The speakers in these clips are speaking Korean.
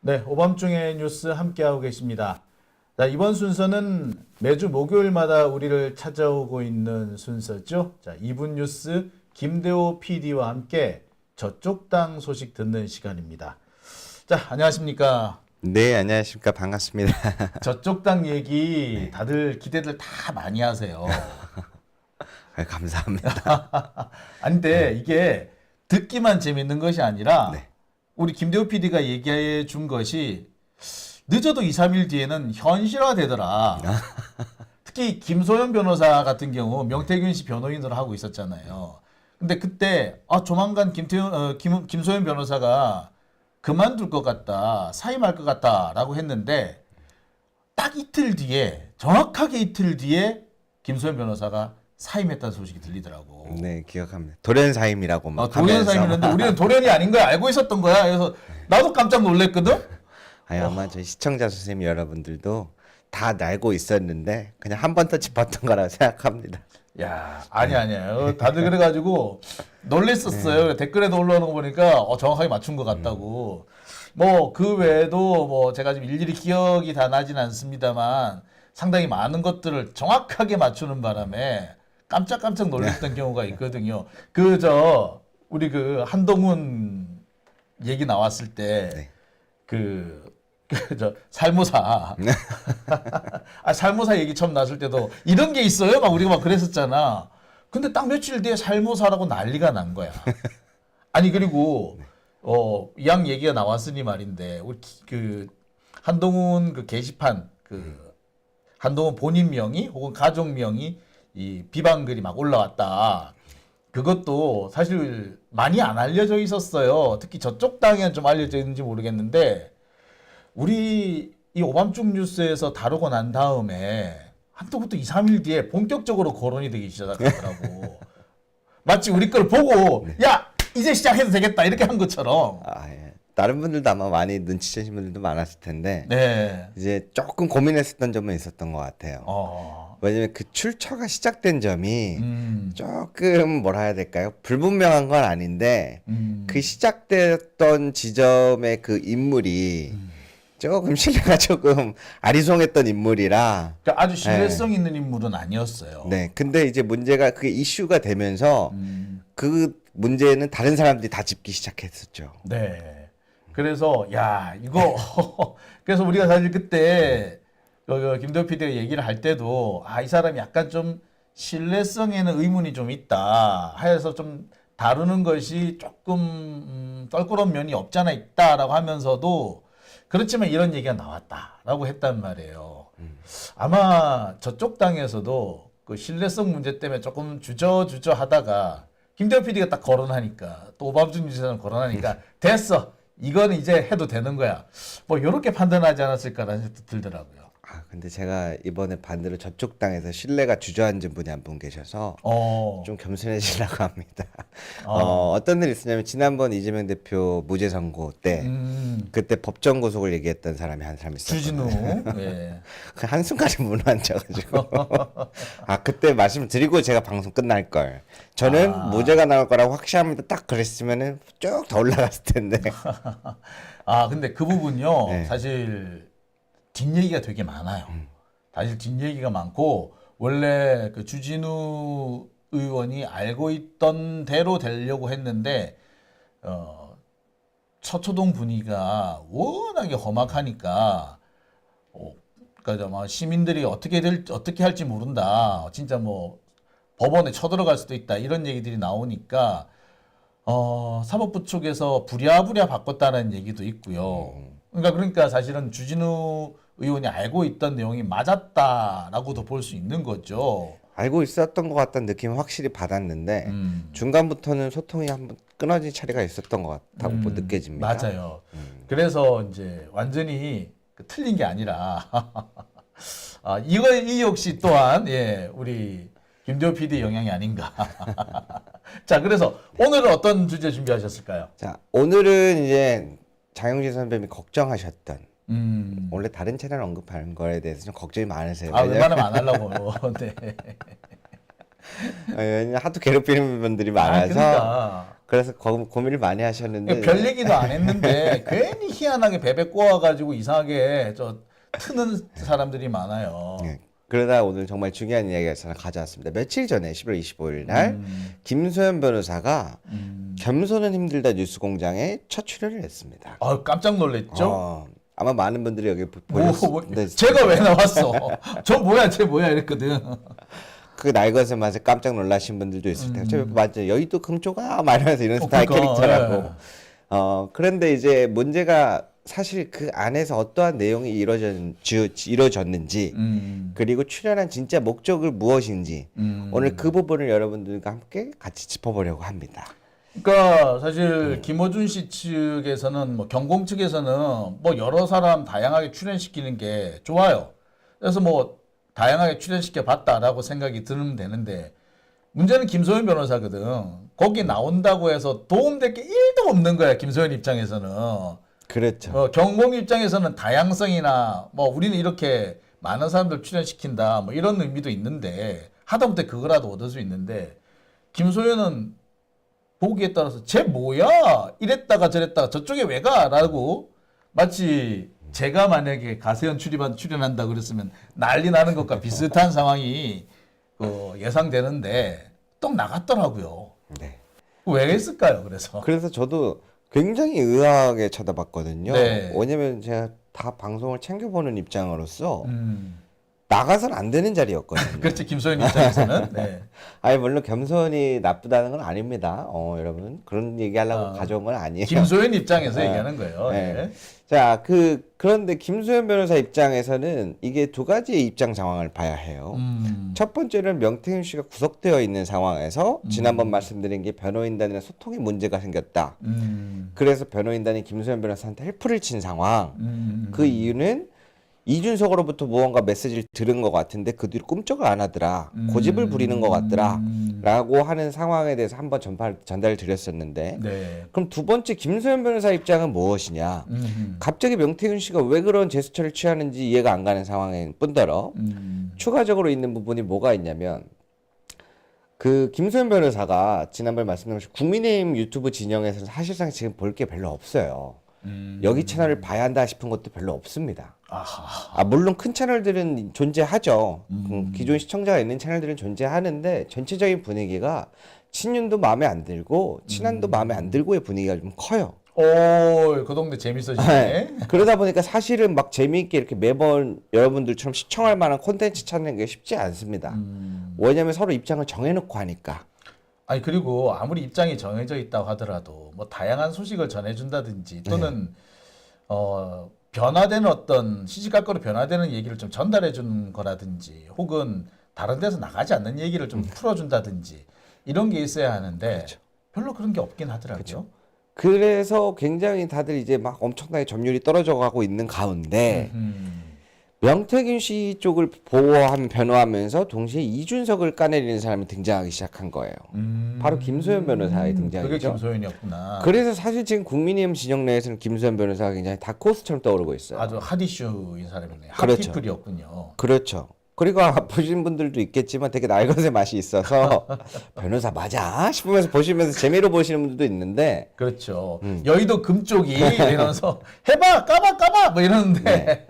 네, 오밤중의 뉴스 함께하고 계십니다. 자, 이번 순서는 매주 목요일마다 우리를 찾아오고 있는 순서죠. 자, 2분 뉴스 김대호 PD와 함께 저쪽 당 소식 듣는 시간입니다. 자, 안녕하십니까. 네, 안녕하십니까. 반갑습니다. 저쪽 당 얘기 다들 기대들 다 많이 하세요. 감사합니다. 아니, 근데 이게 듣기만 재밌는 것이 아니라 네. 우리 김대호 PD가 얘기해 준 것이 늦어도 2, 3일 뒤에는 현실화되더라. 특히 김소연 변호사 같은 경우 명태균 씨 변호인으로 하고 있었잖아요. 근데 그때 조만간 김소연 변호사가 그만둘 것 같다, 사임할 것 같다라고 했는데 딱 이틀 뒤에, 정확하게 이틀 뒤에 김소연 변호사가 사임했다는 소식이 들리더라고. 네, 기억합니다. 돌연사임이라고 막 돌연사임이었는데 우리는 돌연이 아닌 거야. 알고 있었던 거야. 그래서 나도 깜짝 놀랐거든. 아니, 아마 저희 시청자 선생님 여러분들도 다 알고 있었는데 그냥 한 번 더 짚었던 거라고 생각합니다. 야, 아니야. 다들 그래가지고 놀랬었어요. 댓글에도 올라오는 거 보니까 정확하게 맞춘 것 같다고. 뭐 그 외에도 뭐 제가 지금 일일이 기억이 다 나진 않습니다만 상당히 많은 것들을 정확하게 맞추는 바람에 깜짝깜짝 놀랐던 경우가 있거든요. 우리 한동훈 얘기 나왔을 때 살모사. 살모사 얘기 처음 나왔을 때도 이런 게 있어요? 막 우리가 막 그랬었잖아. 근데 딱 며칠 뒤에 살모사라고 난리가 난 거야. 아니, 그리고, 이양 얘기가 나왔으니 말인데, 우리 한동훈 게시판, 한동훈 본인 명의 혹은 가족 명의 이 비방글이 막 올라왔다. 그것도 사실 많이 안 알려져 있었어요. 특히 저쪽 당에는 좀 알려져 있는지 모르겠는데, 우리 이 오밤중 뉴스에서 다루고 난 다음에 한때부터 2, 3일 뒤에 본격적으로 거론이 되기 시작하더라고. 마치 우리 걸 보고 야, 이제 시작해도 되겠다 이렇게 한 것처럼. 예. 다른 분들도 아마 많이 눈치채신 분들도 많았을 텐데 네. 이제 조금 고민했었던 점은 있었던 것 같아요. 왜냐면 그 출처가 시작된 점이 조금 뭐라 해야 될까요? 불분명한 건 아닌데 그 시작됐던 지점의 그 인물이 조금 신뢰가 조금 아리송했던 인물이라. 그러니까 아주 신뢰성 있는 인물은 아니었어요. 네. 근데 이제 문제가 그게 이슈가 되면서 그 문제는 다른 사람들이 다 짚기 시작했었죠. 네. 그래서 그래서 우리가 사실 그때 김대호 PD가 얘기를 할 때도 이 사람이 약간 좀 신뢰성에는 의문이 좀 있다 해서 좀 다루는 것이 조금 껄끄러운 면이 없잖아 있다라고 하면서도 그렇지만 이런 얘기가 나왔다라고 했단 말이에요. 아마 저쪽 당에서도 그 신뢰성 문제 때문에 조금 주저주저 하다가 김대호 PD가 딱 거론하니까 또 오밤중 뉴스에서 거론하니까 됐어. 이거는 이제 해도 되는 거야. 뭐 이렇게 판단하지 않았을까라는 생각도 들더라고요. 근데 제가 이번에 반대로 저쪽 당에서 신뢰가 주저앉은 분이 한 분 계셔서 좀 겸손해지려고 합니다. 어떤 일이 있었냐면 지난번 이재명 대표 무죄 선고 때 그때 법정 구속을 얘기했던 사람이 한 사람 있었거든요. 주진우. 예. 그 한순간에 무너앉아가지고 그때 말씀드리고 제가 방송 끝날 걸. 저는 무죄가 나올 거라고 확신합니다. 딱 그랬으면은 쭉 더 올라갔을 텐데. 근데 그 부분요. 네. 사실 뒷얘기가 되게 많아요. 사실 뒷얘기가 많고 원래 그 주진우 의원이 알고 있던 대로 되려고 했는데 서초동 분위기가 워낙에 험악하니까 그러니까 아마 시민들이 어떻게 할지 모른다. 진짜 뭐 법원에 쳐들어갈 수도 있다. 이런 얘기들이 나오니까 사법부 쪽에서 부랴부랴 바꿨다는 얘기도 있고요. 그러니까 사실은 주진우 의원이 알고 있던 내용이 맞았다라고도 볼 수 있는 거죠. 알고 있었던 것 같다는 느낌은 확실히 받았는데 중간부터는 소통이 한번 끊어진 차례가 있었던 것 같다고 느껴집니다. 맞아요. 그래서 이제 완전히 틀린 게 아니라 이 역시 또한 우리 김대호 PD 영향이 아닌가. 자, 그래서 오늘은 어떤 주제 준비하셨을까요? 자, 오늘은 이제 장영진 선배님이 걱정하셨던 원래 다른 채널 언급하는 거에 대해서 좀 걱정이 많으세요. 웬만하면 안 하려고. 네. 왜냐면 하도 괴롭히는 분들이 많아서 그러니까. 그래서 고민을 많이 하셨는데 별 얘기도 안 했는데 괜히 희한하게 베베 꼬아가지고 이상하게 트는 사람들이 많아요. 네. 그러다 오늘 정말 중요한 이야기가 저는 가져왔습니다. 며칠 전에 11월 25일 날 김소연 변호사가 겸손은 힘들다 뉴스공장에 첫 출연을 했습니다. 깜짝 놀랐죠? 아마 많은 분들이 여기 보셨는데 제가 왜 나왔어? 저 뭐야, 쟤 뭐야 이랬거든. 그 나이 것에 맞아 깜짝 놀라신 분들도 있을 테고 저 맞아 여의도 금쪽아 말하면서 이런 스타일 캐릭터라고. 그런데 이제 문제가 사실 그 안에서 어떠한 내용이 이루어졌는지 그리고 출연한 진짜 목적을 무엇인지 오늘 그 부분을 여러분들과 함께 같이 짚어보려고 합니다. 그러니까 사실 김어준 씨 측에서는 뭐 경공 측에서는 뭐 여러 사람 다양하게 출연시키는 게 좋아요. 그래서 뭐 다양하게 출연시켜 봤다라고 생각이 들으면 되는데 문제는 김소연 변호사거든. 거기 나온다고 해서 도움될 게 1도 없는 거야. 김소연 입장에서는. 그렇죠. 경공 입장에서는 다양성이나 뭐 우리는 이렇게 많은 사람들 출연시킨다 뭐 이런 의미도 있는데 하다못해 그거라도 얻을 수 있는데 김소연은 보기에 따라서 쟤 뭐야 이랬다가 저랬다가 저쪽에 왜 가라고 마치 제가 만약에 가세현 출연한다 그랬으면 난리 나는 것과 비슷한 상황이 예상되는데 또 나갔더라고요. 네. 왜 했을까요? 그래서 저도 굉장히 의아하게 쳐다봤거든요. 네. 왜냐면 제가 다 방송을 챙겨보는 입장으로서 나가서는 안 되는 자리였거든요. 그렇지, 김소연 입장에서는. 네. 아니 물론 겸손이 나쁘다는 건 아닙니다. 여러분 그런 얘기하려고 가져온 건 아니에요. 김소연 입장에서 얘기하는 거예요. 네. 자, 그런데 김소연 변호사 입장에서는 이게 두 가지의 입장 상황을 봐야 해요. 첫 번째는 명태균 씨가 구속되어 있는 상황에서 지난번 말씀드린 게 변호인단이나 소통에 문제가 생겼다. 그래서 변호인단이 김소연 변호사한테 헬프를 친 상황. 그 이유는 이준석으로부터 무언가 메시지를 들은 것 같은데 그 뒤로 꿈쩍을 안 하더라. 고집을 부리는 것 같더라. 라고 하는 상황에 대해서 한번 전달을 드렸었는데 네. 그럼 두 번째 김소연 변호사 입장은 무엇이냐. 갑자기 명태균 씨가 왜 그런 제스처를 취하는지 이해가 안 가는 상황일 뿐더러 추가적으로 있는 부분이 뭐가 있냐면 그 김소연 변호사가 지난번에 말씀드린 것처럼 국민의힘 유튜브 진영에서는 사실상 지금 볼 게 별로 없어요. 여기 채널을 봐야 한다 싶은 것도 별로 없습니다. 물론 큰 채널들은 존재하죠. 기존 시청자가 있는 채널들은 존재하는데 전체적인 분위기가 친윤도 마음에 안 들고 친한도 마음에 안 들고의 분위기가 좀 커요. 그 동네 재밌어지네. 네. 그러다 보니까 사실은 막 재미있게 이렇게 매번 여러분들처럼 시청할 만한 콘텐츠 찾는 게 쉽지 않습니다. 왜냐하면 서로 입장을 정해놓고 하니까. 아니 그리고 아무리 입장이 정해져 있다고 하더라도 뭐 다양한 소식을 전해준다든지 또는 변화되는 어떤 시시각각으로 변화되는 얘기를 좀 전달해 주는 거라든지 혹은 다른 데서 나가지 않는 얘기를 좀 풀어준다든지 이런 게 있어야 하는데 그렇죠. 별로 그런 게 없긴 하더라고요. 그렇죠. 그래서 굉장히 다들 이제 막 엄청나게 점유율이 떨어져 가고 있는 가운데 명태균 씨 쪽을 변호하면서 동시에 이준석을 까내리는 사람이 등장하기 시작한 거예요. 바로 김소연 변호사의 등장이죠. 그게 김소연이었구나. 그래서 사실 지금 국민의힘 진영 내에서는 김소연 변호사가 굉장히 다크호스처럼 떠오르고 있어요. 아주 핫이슈인 사람이네. 그렇죠. 핫피플이었군요. 그렇죠. 그리고 보신 분들도 있겠지만 되게 날것의 맛이 있어서 변호사 맞아 싶으면서 보시면서 재미로 보시는 분들도 있는데 그렇죠. 여의도 금쪽이 이러면서 해봐 까봐 뭐 이러는데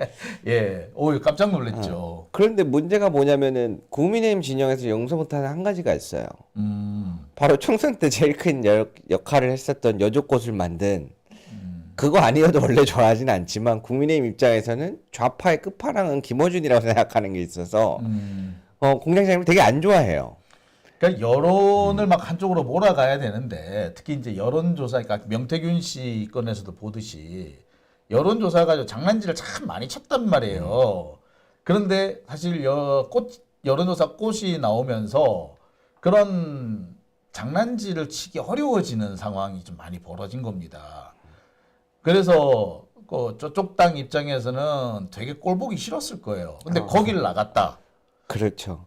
예, 깜짝 놀랐죠. 그런데 문제가 뭐냐면은 국민의힘 진영에서 용서 못하는 한 가지가 있어요. 바로 총선 때 제일 큰 역할을 했었던 여족꽃을 만든 그거 아니어도 원래 좋아하진 않지만 국민의힘 입장에서는 좌파의 끝판왕은 김어준이라고 생각하는 게 있어서 공장장님을 되게 안 좋아해요. 그러니까 여론을 막 한쪽으로 몰아가야 되는데 특히 이제 여론조사, 그러니까 명태균 씨 건에서도 보듯이 여론조사 가지고 장난질을 참 많이 쳤단 말이에요. 그런데 사실 여론조사 꽃이 나오면서 그런 장난질을 치기 어려워지는 상황이 좀 많이 벌어진 겁니다. 그래서 저쪽 당 입장에서는 되게 꼴보기 싫었을 거예요. 근데 거기를 나갔다. 그렇죠.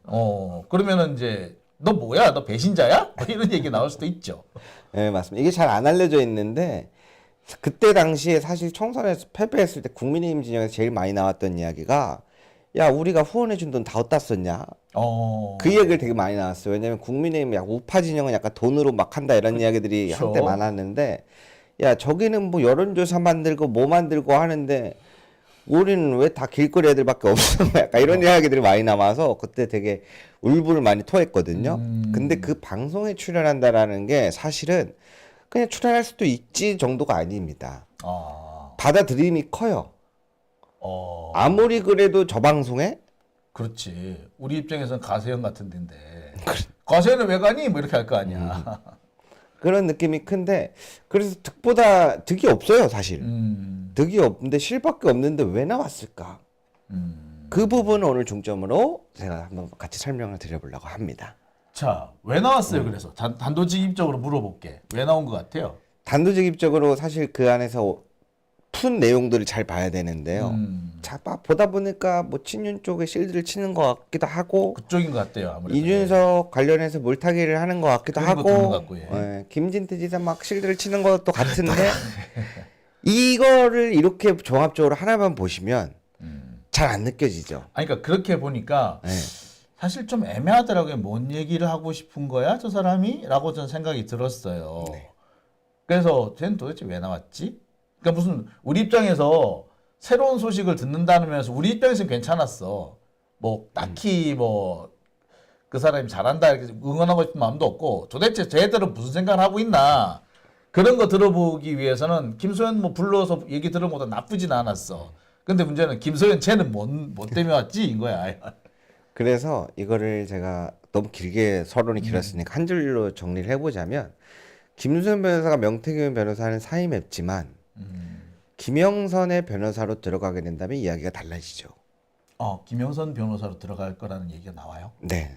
그러면은 이제 너 뭐야? 너 배신자야? 뭐 이런 얘기 나올 수도 있죠. 네, 맞습니다. 이게 잘 안 알려져 있는데 그때 당시에 사실 총선에서 패배했을 때 국민의힘 진영에서 제일 많이 나왔던 이야기가 야 우리가 후원해준 돈 다 어디다 썼냐? 그 이야기를 되게 많이 나왔어요. 왜냐면 국민의힘 약 우파 진영은 약간 돈으로 막 한다 이런 이야기들이 그렇죠. 한때 많았는데 야 저기는 뭐 여론조사 만들고 뭐 만들고 하는데 우리는 왜 다 길거리 애들밖에 없어? 약간 이런 이야기들이 많이 남아서 그때 되게 울분을 많이 토했거든요. 근데 그 방송에 출연한다라는 게 사실은 그냥 출연할 수도 있지 정도가 아닙니다. 받아들임이 커요. 아무리 그래도 저 방송에 그렇지. 우리 입장에서는 가세현 같은 데인데. 가세현은 왜 가니? 뭐 이렇게 할 거 아니야. 그런 느낌이 큰데 그래서 득보다 득이 없어요 사실. 득이 없는데 실밖에 없는데 왜 나왔을까? 그 부분을 오늘 중점으로 제가 한번 같이 설명을 드려보려고 합니다. 자, 왜 나왔어요? 그래서 단도직입적으로 물어볼게. 왜 나온 것 같아요? 단도직입적으로 사실 그 안에서 푼 내용들을 잘 봐야 되는데요. 자, 보다 보니까 뭐 친윤 쪽에 실드를 치는 것 같기도 하고 그쪽인 것 같아요. 아무래도. 이준석 관련해서 몰타기를 하는 것 같기도 그런 것도 있는 하고 것 같고, 예. 예, 김진태 지사 막 실드를 치는 것도 같은데 이거를 이렇게 종합적으로 하나만 보시면 잘 안 느껴지죠. 아니, 그러니까 그렇게 보니까 네. 사실 좀 애매하더라고요. 뭔 얘기를 하고 싶은 거야, 저 사람이? 라고 저는 생각이 들었어요. 네. 그래서 쟤는 도대체 왜 나왔지? 그러니까 무슨 우리 입장에서 새로운 소식을 듣는다는 면에서 우리 입장에서는 괜찮았어. 뭐 딱히 뭐 그 사람이 잘한다 이렇게 응원하고 싶은 마음도 없고 도대체 쟤들은 무슨 생각을 하고 있나 그런 거 들어보기 위해서는 김소연 뭐 불러서 얘기 들은 것보다 나쁘진 않았어. 근데 문제는 김소연 쟤는 뭐 때문에 왔지? 인 거야. 그래서 이거를 제가 너무 길게 서론이 길었으니까 한 줄로 정리를 해보자면 김수현 변호사가 명태균 변호사는 사임했지만 김영선의 변호사로 들어가게 된다면 이야기가 달라지죠. 김영선 변호사로 들어갈 거라는 얘기가 나와요? 네.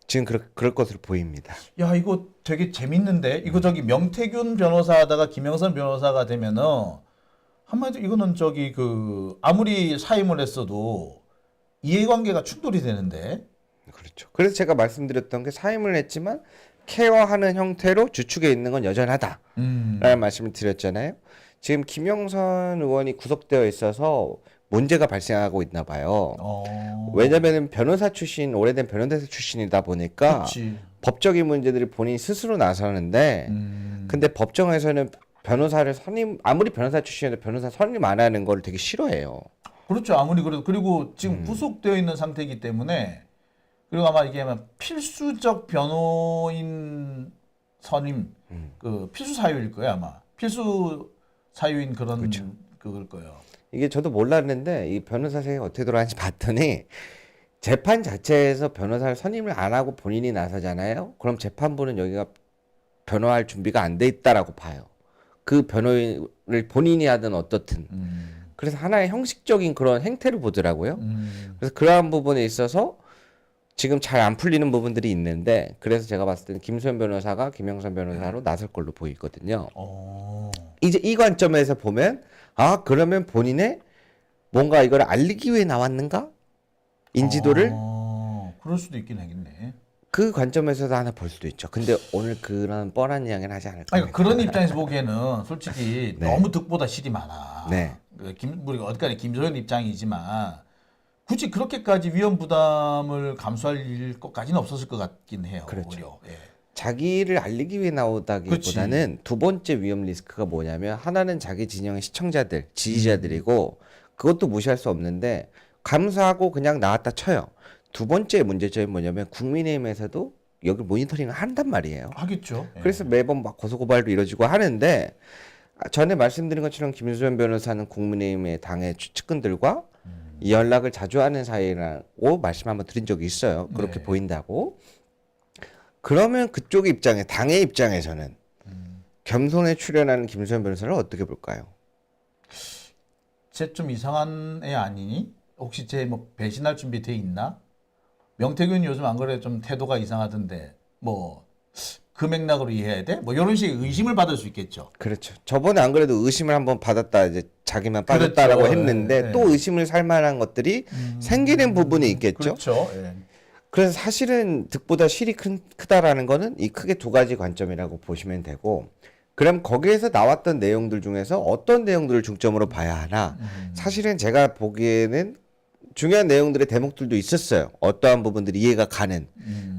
지금 그럴 것으로 보입니다. 야, 이거 되게 재밌는데? 이거 저기 명태균 변호사 하다가 김영선 변호사가 되면은 한마디로 이거는 저기 아무리 사임을 했어도 이해관계가 충돌이 되는데? 그렇죠. 그래서 제가 말씀드렸던 게 사임을 했지만 케어하는 형태로 주축에 있는 건 여전하다. 라는 말씀을 드렸잖아요. 지금 김영선 의원이 구속되어 있어서 문제가 발생하고 있나 봐요. 왜냐면은 변호사 출신, 오래된 변호사 출신이다 보니까 그치. 법적인 문제들을 본인이 스스로 나서는데 근데 법정에서는 변호사를 아무리 변호사 출신이라도 변호사 선임 안 하는 걸 되게 싫어해요. 그렇죠. 아무리 그래도. 그리고 지금 구속되어 있는 상태이기 때문에 그리고 아마 이게 아마 필수적 변호인 선임, 필수 사유일 거예요, 아마. 필수 사유인 그런 그렇죠. 그걸 거예요. 이게 저도 몰랐는데 이 변호사 생이 어떻게 돌아가는지 봤더니 재판 자체에서 변호사를 선임을 안 하고 본인이 나서잖아요. 그럼 재판부는 여기가 변호할 준비가 안 돼 있다라고 봐요. 그 변호인을 본인이 하든 어떻든. 그래서 하나의 형식적인 그런 행태를 보더라고요. 그래서 그러한 부분에 있어서 지금 잘 안 풀리는 부분들이 있는데 그래서 제가 봤을 때는 김소연 변호사가 김영선 변호사로 나설 걸로 보이거든요. 이제 이 관점에서 보면 그러면 본인의 뭔가 이걸 알리기 위해 나왔는가? 인지도를 그럴 수도 있긴 하겠네. 그 관점에서도 하나 볼 수도 있죠. 근데 오늘 그런 뻔한 이야기는 하지 않을 아니, 겁니다. 그런 입장에서 보기에는 솔직히 네. 너무 득보다 실이 많아. 네. 우리가 어디까지 김소연 입장이지만 굳이 그렇게까지 위험 부담을 감수할 것까지는 없었을 것 같긴 해요. 그렇죠. 오히려. 예. 자기를 알리기 위해 나오다기보다는 두 번째 위험 리스크가 뭐냐면 하나는 자기 진영의 시청자들, 지지자들이고 그것도 무시할 수 없는데 감사하고 그냥 나왔다 쳐요. 두 번째 문제점이 뭐냐면 국민의힘에서도 여기 모니터링을 한단 말이에요. 하겠죠. 예. 그래서 매번 막 고소고발도 이루어지고 하는데 전에 말씀드린 것처럼 김수현 변호사는 국민의힘의 당의 측근들과 이 연락을 자주 하는 사이라고 말씀 한번 드린 적이 있어요. 그렇게 네. 보인다고. 그러면 그쪽 입장에 당의 입장에서는 겸손에 출연하는 김수현 변호사를 어떻게 볼까요? 쟤 좀 이상한 애 아니니? 혹시 쟤 뭐 배신할 준비 돼 있나? 명태균이 요즘 안 그래 좀 태도가 이상하던데 뭐 그 맥락으로 이해해야 돼? 뭐 이런 식의 의심을 받을 수 있겠죠. 그렇죠. 저번에 안 그래도 의심을 한번 받았다 이제 자기만 빠졌다라고 그렇죠. 했는데 네. 또 의심을 살 만한 것들이 생기는 부분이 있겠죠. 그렇죠. 예. 그래서 사실은 득보다 실이 크다라는 거는 이 크게 두 가지 관점이라고 보시면 되고 그럼 거기에서 나왔던 내용들 중에서 어떤 내용들을 중점으로 봐야 하나 사실은 제가 보기에는 중요한 내용들의 대목들도 있었어요. 어떠한 부분들이 이해가 가는.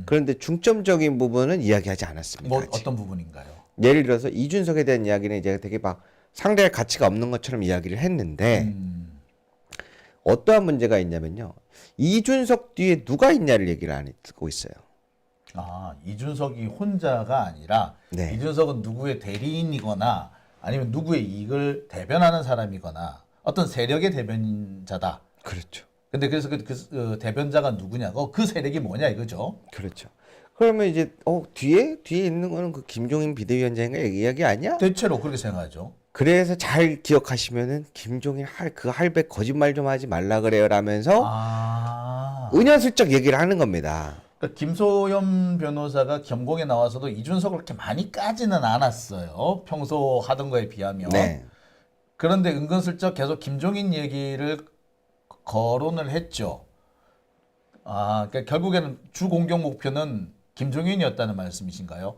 그런데 중점적인 부분은 이야기하지 않았습니다. 뭐 아직. 어떤 부분인가요? 예를 들어서 이준석에 대한 이야기는 이제 되게 막 상대할 가치가 없는 것처럼 이야기를 했는데 어떠한 문제가 있냐면요. 이준석 뒤에 누가 있냐를 얘기를 안 하고 있어요. 아, 이준석이 혼자가 아니라 네. 이준석은 누구의 대리인이거나 아니면 누구의 이익을 대변하는 사람이거나 어떤 세력의 대변자다. 그렇죠. 근데 그래서 그 대변자가 누구냐고 그 세력이 뭐냐 이거죠. 그렇죠. 그러면 이제 뒤에 있는 거는 그 김종인 비대위원장인가 이야기 아니야? 대체로 그렇게 생각하죠. 그래서 잘 기억하시면은 김종인 그 할배 거짓말 좀 하지 말라 그래요라면서 은연슬쩍 얘기를 하는 겁니다. 그러니까 김소연 변호사가 겸공에 나와서도 이준석을 그렇게 많이 까지는 않았어요. 평소 하던 거에 비하면. 네. 그런데 은근슬쩍 계속 김종인 얘기를 거론을 했죠. 그러니까 결국에는 주 공격 목표는 김종인이었다는 말씀이신가요?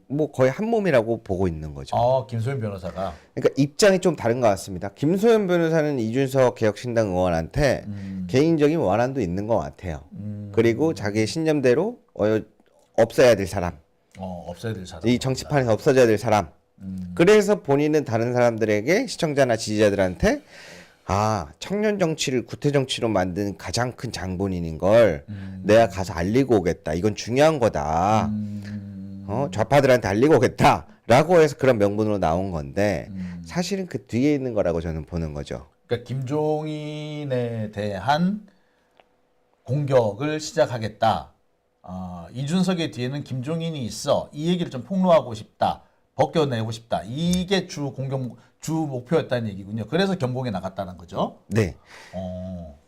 뭐 거의 한 몸이라고 보고 있는 거죠. 김소연 변호사가. 그러니까 입장이 좀 다른 것 같습니다. 김소연 변호사는 이준석 개혁신당 의원한테 개인적인 원한도 있는 것 같아요. 그리고 자기의 신념대로 없애야 될 사람. 없애야 될 사람. 이 정치판에서 없어져야 될 사람. 그래서 본인은 다른 사람들에게 시청자나 지지자들한테 청년 정치를 구태 정치로 만든 가장 큰 장본인인 걸 내가 가서 알리고 오겠다. 이건 중요한 거다. 좌파들한테 알리고 오겠다라고 해서 그런 명분으로 나온 건데 사실은 그 뒤에 있는 거라고 저는 보는 거죠. 그러니까 김종인에 대한 공격을 시작하겠다. 이준석의 뒤에는 김종인이 있어. 이 얘기를 좀 폭로하고 싶다. 벗겨내고 싶다. 이게 주 목표였다는 얘기군요. 그래서 경공에 나갔다는 거죠. 네.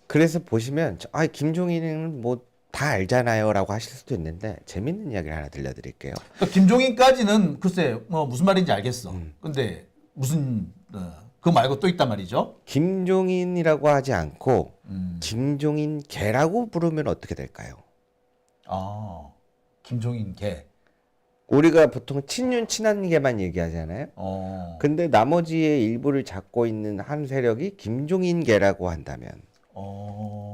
그래서 보시면 김종인은 뭐 다 알잖아요라고 하실 수도 있는데 재밌는 이야기를 하나 들려드릴게요. 그러니까 김종인까지는 글쎄 무슨 말인지 알겠어. 근데 무슨 그거 말고 또 있단 말이죠. 김종인이라고 하지 않고 김종인 개라고 부르면 어떻게 될까요? 김종인 개. 우리가 보통 친윤 친한 개만 얘기하잖아요. 근데 나머지의 일부를 잡고 있는 한 세력이 김종인 개라고 한다면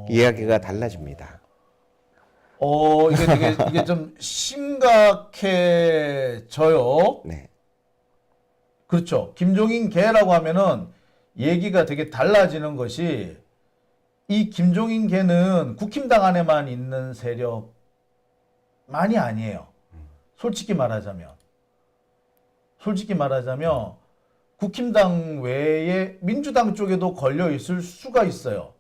이야기가 달라집니다. 이게 좀 심각해져요. 네. 그렇죠. 김종인 개라고 하면은 얘기가 되게 달라지는 것이 이 김종인 개는 국힘당 안에만 있는 세력만이 아니에요. 솔직히 말하자면 국힘당 외에 민주당 쪽에도 걸려 있을 수가 있어요.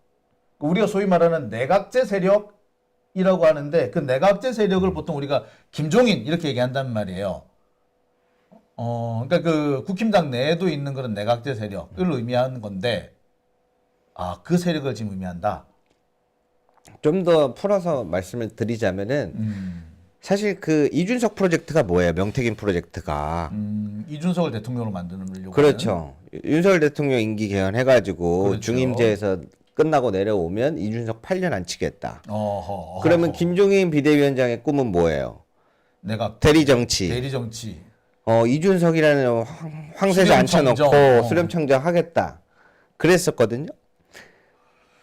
우리가 소위 말하는 내각제 세력이라고 하는데 그 내각제 세력을 보통 우리가 김종인 이렇게 얘기한단 말이에요. 그러니까 그 국힘당 내에도 있는 그런 내각제 세력을 의미하는 건데 그 세력을 지금 의미한다. 좀 더 풀어서 말씀을 드리자면은 사실 그 이준석 프로젝트가 뭐예요? 명태균 프로젝트가. 이준석을 대통령으로 만드는 그렇죠. 윤석열 대통령 임기 개헌해가지고 그렇죠. 중임제에서 끝나고 내려오면 이준석 8년 안 치겠다. 그러면 김종인 비대위원장의 꿈은 뭐예요? 내가 대리정치. 이준석이라는 황새도 앉혀놓고 수렴청정 하겠다. 그랬었거든요.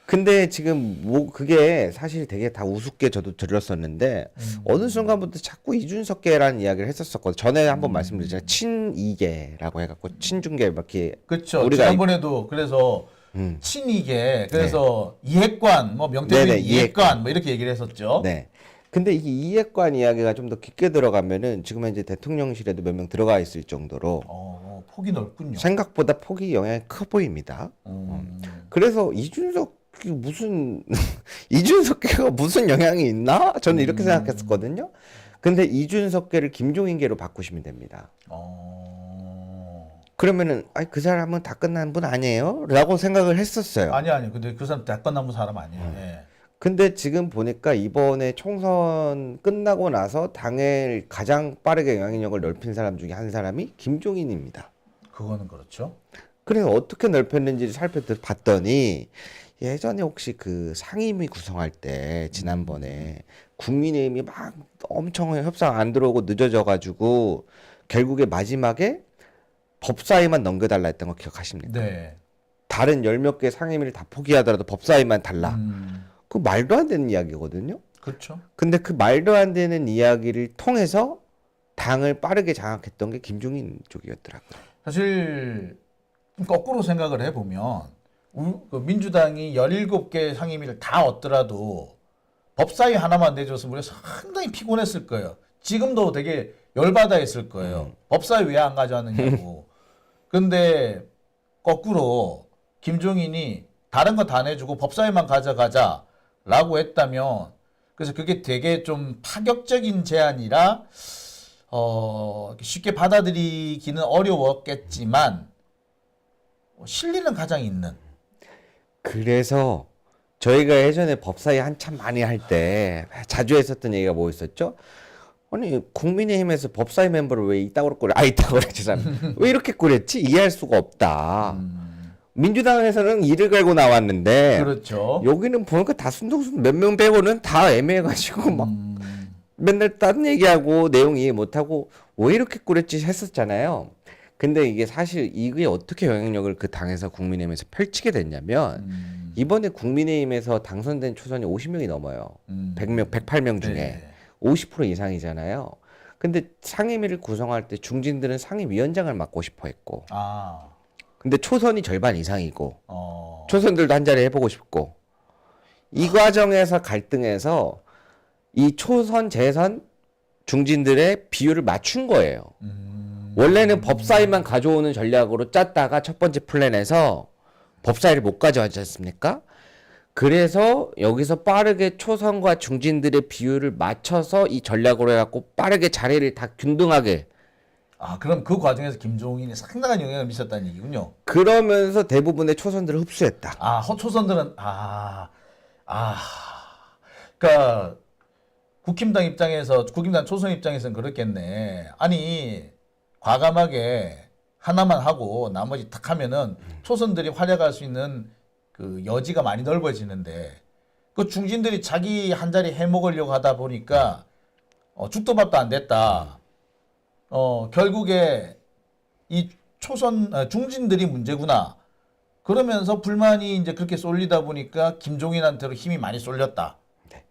근데 지금 뭐 그게 사실 되게 다 우습게 저도 들었었는데 어느 순간부터 자꾸 이준석계라는 이야기를 했었었거든요. 전에 한번 말씀드렸잖아요. 친이계라고 해갖고 친중계 이렇게. 그렇죠. 지난번에도 그래서 친이계 그래서 이핵관 명태균 이핵관 이렇게 얘기를 했었죠. 네. 근데 이 이핵관 이야기가 좀 더 깊게 들어가면은 지금 현재 대통령실에도 몇 명 들어가 있을 정도로 폭이 넓군요. 생각보다 폭이 영향이 커 보입니다. 그래서 이준석계가 무슨 영향이 있나? 저는 이렇게 생각했었거든요. 근데 이준석계를 김종인계로 바꾸시면 됩니다. 그러면은 그 사람은 다 끝난 분 아니에요? 라고 생각을 했었어요. 아니. 근데 그 사람 다 끝난 사람 아니에요. 예. 근데 지금 보니까 이번에 총선 끝나고 나서 당에 가장 빠르게 영향력을 넓힌 사람 중에 한 사람이 김종인입니다. 그거는 그렇죠. 그래서 어떻게 넓혔는지를 살펴봤더니 예전에 혹시 그 상임위 구성할 때 지난번에 국민의힘이 막 엄청 협상 안 들어오고 늦어져가지고 결국에 마지막에 법사위만 넘겨달라 했던 거 기억하십니까? 네. 다른 열 몇 개 상임위를 다 포기하더라도 법사위만 달라. 그 말도 안 되는 이야기거든요. 그렇죠. 근데 그 말도 안 되는 이야기를 통해서 당을 빠르게 장악했던 게 김종인 쪽이었더라고요. 사실 거꾸로 생각을 해보면 그 민주당이 17개 상임위를 다 얻더라도 법사위 하나만 내줬으면 우리가 상당히 피곤했을 거예요. 지금도 되게 열받아 있을 거예요. 법사위 왜 안 가져왔느냐고. 근데 거꾸로 김종인이 다른 거 다 내주고 법사위만 가져가자라고 했다면, 그래서 그게 되게 좀 파격적인 제안이라 쉽게 받아들이기는 어려웠겠지만 실리는 가장 있는. 그래서 저희가 예전에 법사위 한참 많이 할 때 자주 했었던 얘기가 뭐였었죠? 아니 국민의힘에서 법사위 멤버를 왜 이따구로 꾸려? 이따구로 죄송합니다. 왜 이렇게 꾸렸지? 이해할 수가 없다. 민주당에서는 이를 갈고 나왔는데 그렇죠. 여기는 보니까 다 순둥순 몇 명 빼고는 다 애매해가지고 막 맨날 딴 얘기하고 내용 이해 못하고 왜 이렇게 꾸렸지 했었잖아요. 근데 이게 사실 이게 어떻게 영향력을 그 당에서 국민의힘에서 펼치게 됐냐면 이번에 국민의힘에서 당선된 초선이 50명이 넘어요. 100명, 108명 중에 네. 50% 이상이잖아요. 근데 상임위를 구성할 때 중진들은 상임위원장을 맡고 싶어 했고 아, 근데 초선이 절반 이상이고 초선들도 한 자리 해보고 싶고 이 과정에서 갈등해서 이 초선 재선 중진들의 비율을 맞춘 거예요. 원래는 법사위만 가져오는 전략으로 짰다가 첫 번째 플랜에서 법사위를 못 가져왔지 않습니까? 그래서 여기서 빠르게 초선과 중진들의 비율을 맞춰서 이 전략으로 해갖고 빠르게 자리를 다 균등하게. 아, 그럼 그 과정에서 김종인이 상당한 영향을 미쳤다는 얘기군요. 그러면서 대부분의 초선들을 흡수했다. 아, 허초선들은 그러니까 국힘당 입장에서 국힘당 초선 입장에서는 그렇겠네. 아니 과감하게 하나만 하고 나머지 탁 하면은 초선들이 활약할 수 있는 그 여지가 많이 넓어지는데 그 중진들이 자기 한 자리 해먹으려고 하다 보니까 죽도 밥도 안 됐다. 결국에 이 초선 중진들이 문제구나. 그러면서 불만이 이제 그렇게 쏠리다 보니까 김종인한테로 힘이 많이 쏠렸다. 네.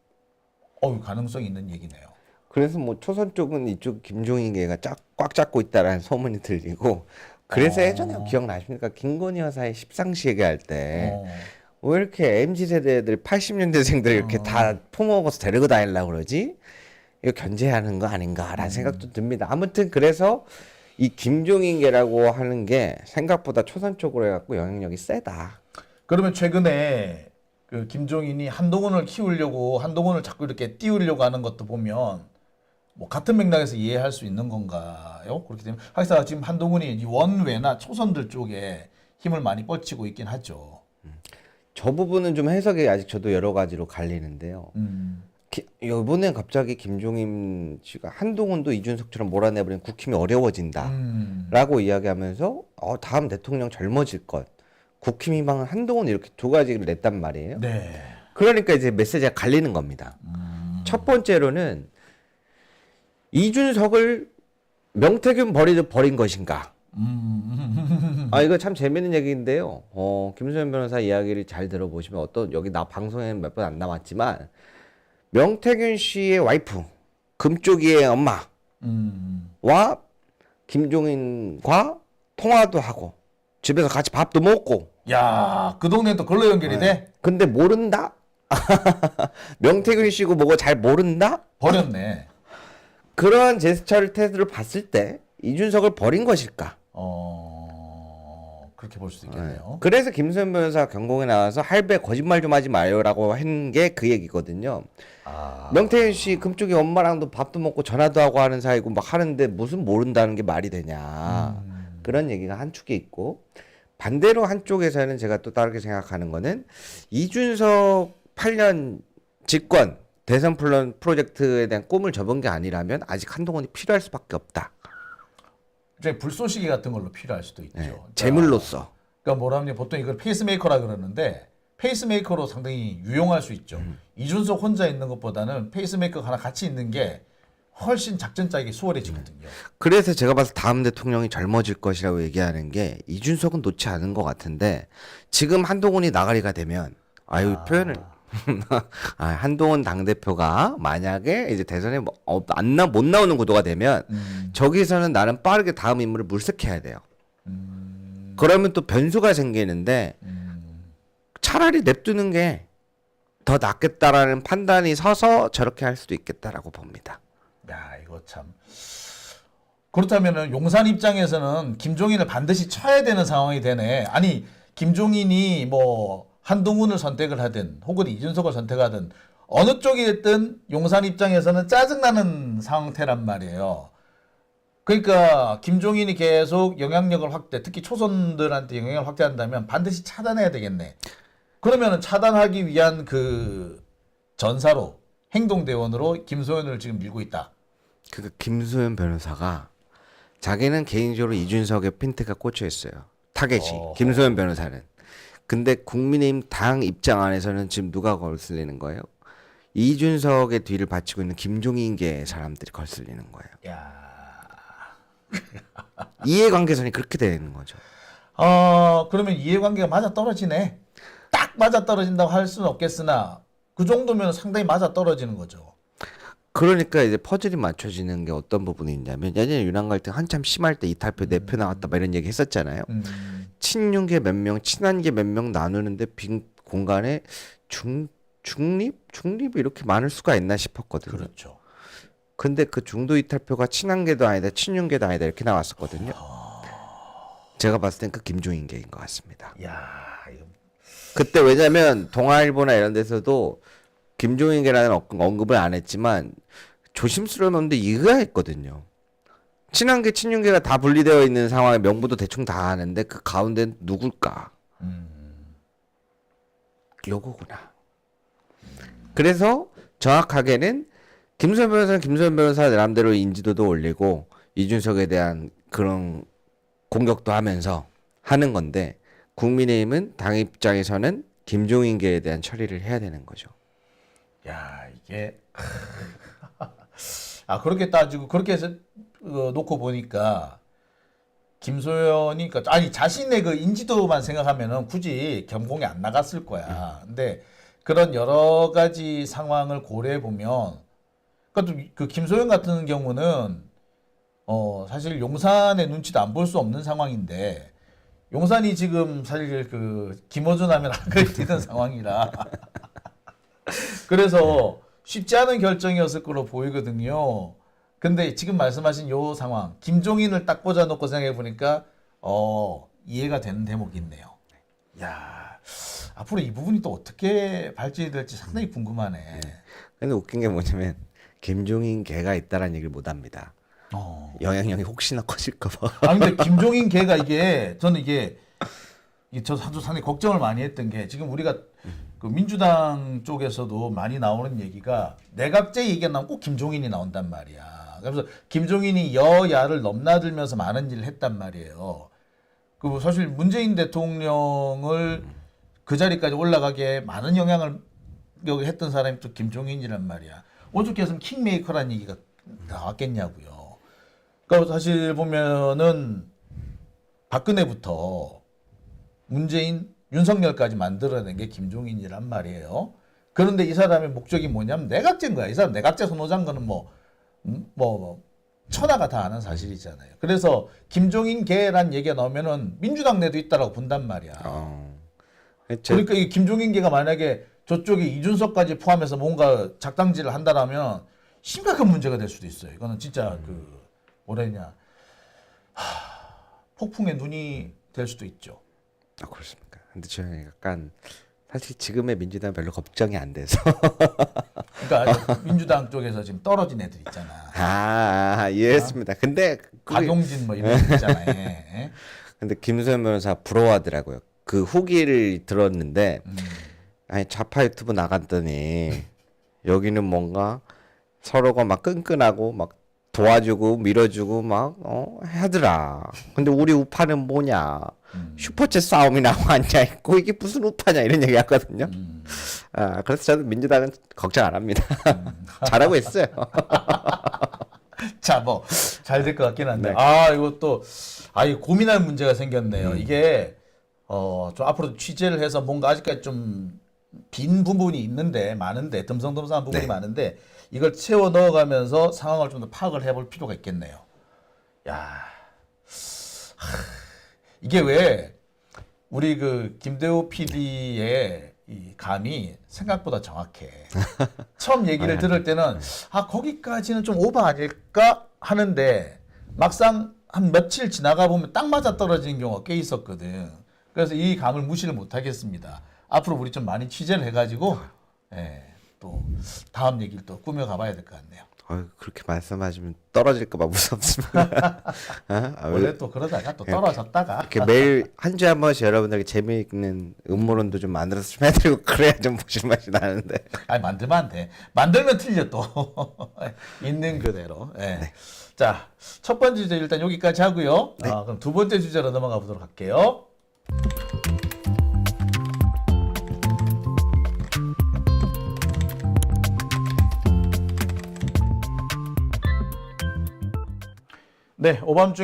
가능성이 있는 얘기네요. 그래서 뭐 초선 쪽은 이쪽 김종인계가 꽉 잡고 있다라는 소문이 들리고 그래서 예전에 기억나십니까? 김건희 여사의 십상시 얘기할 때 왜 이렇게 MZ 세대들 80년대생들 이렇게 다 품어먹어서 데리고 다니려고 그러지? 이거 견제하는 거 아닌가라는 생각도 듭니다. 아무튼 그래서 이 김종인계라고 하는 게 생각보다 초선 쪽으로 해갖고 영향력이 세다. 그러면 최근에 그 김종인이 한동훈을 키우려고 한동훈을 자꾸 이렇게 띄우려고 하는 것도 보면 뭐 같은 맥락에서 이해할 수 있는 건가요? 그렇게 되면 하기사 지금 한동훈이 원외나 초선들 쪽에 힘을 많이 뻗치고 있긴 하죠. 저 부분은 좀 해석이 아직 저도 여러 가지로 갈리는데요. 이번에 갑자기 김종인 씨가 한동훈도 이준석처럼 몰아내버리면 국힘이 어려워진다라고 이야기하면서 다음 대통령 젊어질 것, 국힘 희망은 한동훈 이렇게 두 가지를 냈단 말이에요. 네. 그러니까 이제 메시지가 갈리는 겁니다. 첫 번째로는 이준석을 명태균 버리듯 버린 것인가? 이거 참 재밌는 얘기인데요. 김수현 변호사 이야기를 잘 들어보시면 여기 나 방송에는 몇 번 안 나왔지만 명태균 씨의 와이프 금쪽이의 엄마와 김종인과 통화도 하고 집에서 같이 밥도 먹고. 야, 그 동네는 또 그걸로 연결이 돼? 근데 모른다? 명태균 씨고 뭐고 잘 모른다? 버렸네. 그런 제스처를 태도를 봤을 때 이준석을 버린 것일까? 그렇게 볼 수도 있겠네요. 그래서 김수현 변호사 경공에 나와서 할배 거짓말 좀 하지 마요라고 한 게 그 얘기거든요. 명태균 씨 금쪽이 엄마랑도 밥도 먹고 전화도 하고 하는 사이고 막 하는데 무슨 모른다는 게 말이 되냐. 그런 얘기가 한 축에 있고 반대로 한쪽에서는 제가 또 다르게 생각하는 거는 이준석 8년 집권 대선 프로젝트에 대한 꿈을 접은 게 아니라면 아직 한동훈이 필요할 수밖에 없다. 이제 불쏘시개 같은 걸로 필요할 수도 있죠. 네, 제물로서. 그러니까 뭐라 하면 보통 이걸 페이스메이커라 그러는데 페이스메이커로 상당히 유용할 수 있죠. 이준석 혼자 있는 것보다는 페이스메이커가 하나 같이 있는 게 훨씬 작전 짜기 수월해지거든요. 그래서 제가 봐서 다음 대통령이 젊어질 것이라고 얘기하는 게 이준석은 놓지 않은 것 같은데 지금 한동훈이 나가리가 되면 표현을 한동훈 당대표가 만약에 이제 대선에 못 나오는 구도가 되면 저기서는 나는 빠르게 다음 인물을 물색해야 돼요. 그러면 또 변수가 생기는데 차라리 냅두는 게 더 낫겠다라는 판단이 서서 저렇게 할 수도 있겠다라고 봅니다. 야, 이거 참. 그렇다면은 용산 입장에서는 김종인을 반드시 쳐야 되는 상황이 되네. 아니, 김종인이 뭐 한동훈을 선택을 하든 혹은 이준석을 선택하든 어느 쪽이 됐든 용산 입장에서는 짜증나는 상태란 말이에요. 그러니까 김종인이 계속 영향력을 확대, 특히 초선들한테 영향을 확대한다면 반드시 차단해야 되겠네. 그러면은 차단하기 위한 그 전사로 행동대원으로 김소연을 지금 밀고 있다. 그 김소연 변호사가 자기는 개인적으로 이준석의 핀트가 꽂혀 있어요. 타겟이 김소연 변호사는. 근데 국민의힘 당 입장 안에서는 지금 누가 거슬리는 거예요? 이준석의 뒤를 바치고 있는 김종인계 사람들이 거슬리는 거예요. 야. 이해관계선이 그렇게 되는 거죠. 그러면 이해관계가 맞아 떨어지네. 딱 맞아 떨어진다고 할 수는 없겠으나 그 정도면 상당히 맞아 떨어지는 거죠. 그러니까 이제 퍼즐이 맞춰지는 게 어떤 부분이 있냐면 예전에 윤핵 갈등 한참 심할 때 이탈표 4표 나왔다 막 이런 얘기 했었잖아요. 친윤계 몇 명, 친한계 몇 명 나누는데 빈 공간에 중립 이렇게 많을 수가 있나 싶었거든요. 그렇죠. 근데 그 중도 이탈표가 친한계도 아니다, 친윤계도 아니다 이렇게 나왔었거든요. 제가 봤을 땐 그 김종인계인 것 같습니다. 야, 이거... 그때 왜냐면 동아일보나 이런 데서도 김종인계라는 언급을 안 했지만 조심스러웠는데 이해했거든요. 친한계, 친윤계가 다 분리되어 있는 상황에 명부도 대충 다 아는데 그 가운데 누굴까? 요거구나. 그래서 정확하게는 김소연 변호사는 김소연 변호사 나름대로 인지도도 올리고 이준석에 대한 그런 공격도 하면서 하는 건데 국민의힘은 당 입장에서는 김종인계에 대한 처리를 해야 되는 거죠. 야, 이게 그렇게 따지고 그렇게 해서 놓고 보니까 김소연이 아니 자신의 그 인지도만 생각하면은 굳이 경공에 안 나갔을 거야. 근데 그런 여러 가지 상황을 고려해 보면 그러니까 그 김소연 같은 경우는 사실 용산의 눈치도 안 볼 수 없는 상황인데 용산이 지금 사실 그 김어준 하면 악을 뛰는 상황이라 그래서 쉽지 않은 결정이었을 거로 보이거든요. 근데 지금 말씀하신 요 상황 김종인을 딱 꽂아놓고 생각해 보니까 이해가 되는 대목이 있네요. 야, 앞으로 이 부분이 또 어떻게 발전이 될지 상당히 궁금하네. 근데 웃긴 게 뭐냐면 김종인 개가 있다라는 얘기를 못 합니다. 영향력이 혹시나 커질까 봐. 근데 김종인 개가 저는 이게 저 상당히 걱정을 많이 했던 게 지금 우리가 그 민주당 쪽에서도 많이 나오는 얘기가 내각제 얘기가 나오면 꼭 김종인이 나온단 말이야. 그래서 김종인이 여야를 넘나들면서 많은 일을 했단 말이에요. 그 사실 문재인 대통령을 그 자리까지 올라가게 많은 영향을 여기 했던 사람이 또 김종인이란 말이야. 오죽했으면 킹메이커라는 얘기가 나왔겠냐고요. 그러니까 사실 보면은 박근혜부터 문재인, 윤석열까지 만들어낸 게 김종인이란 말이에요. 그런데 이 사람의 목적이 뭐냐면 내각제인 거야. 이 사람 내각제 선호자인 거는 천하가 다 아는 사실이잖아요. 그래서 김종인 계란 얘기가 나오면은 민주당 내도 있다라고 본단 말이야. 그러니까 이 김종인 계가 만약에 저쪽에 이준석까지 포함해서 뭔가 작당질을 한다라면 심각한 문제가 될 수도 있어요. 이거는 진짜 뭐라 했냐 폭풍의 눈이 될 수도 있죠. 그렇습니까? 근데 저는 약간 사실 지금의 민주당 별로 걱정이 안 돼서. 그러니까 민주당 쪽에서 지금 떨어진 애들 있잖아. 이해했습니다. 근데 박용진 뭐 이런 애 있잖아요. 예? 근데 김소연 변호사 부러워하더라고요. 그 후기를 들었는데 아니 좌파 유튜브 나갔더니 여기는 뭔가 서로가 막 끈끈하고 막 도와주고 밀어주고 막 하더라. 근데 우리 우파는 뭐냐? 슈퍼챗 싸움이 나고 앉아 있고 이게 무슨 우파냐 이런 얘기 하거든요. 그래서 저는 민주당은 걱정 안 합니다. 잘하고 있어요. 자, 뭐 잘 될 것 같긴 한데. 네. 아, 이것도 이 고민할 문제가 생겼네요. 이게 좀 앞으로 취재를 해서 뭔가 아직까지 좀 빈 부분이 있는데 많은데 듬성듬성한 부분이 네. 많은데 이걸 채워 넣어가면서 상황을 좀 더 파악을 해볼 필요가 있겠네요. 야, 이게 왜 우리 그 김대호 PD의 이 감이 생각보다 정확해. 처음 얘기를 들을 때는 거기까지는 좀 오버 아닐까 하는데 막상 한 며칠 지나가 보면 딱 맞아 떨어지는 경우가 꽤 있었거든. 그래서 이 감을 무시를 못 하겠습니다. 앞으로 우리 좀 많이 취재를 해가지고 또 다음 얘기를 또 꾸며가 봐야 될 것 같네요. 그렇게 말씀하시면 떨어질까봐 무섭습니다. 원래 또 그러다가 또 떨어졌다가 이렇게 매일 한 주에 한 번씩 여러분들에게 재미있는 음모론도 좀 만들어서 좀 해드리고 그래야 좀 보실 맛이 나는데. 만들면 안 돼. 만들면 틀려 또. 있는 그대로. 네. 자, 첫 번째 주제 일단 여기까지 하고요. 그럼 두 번째 주제로 넘어가 보도록 할게요. 네, 오밤중에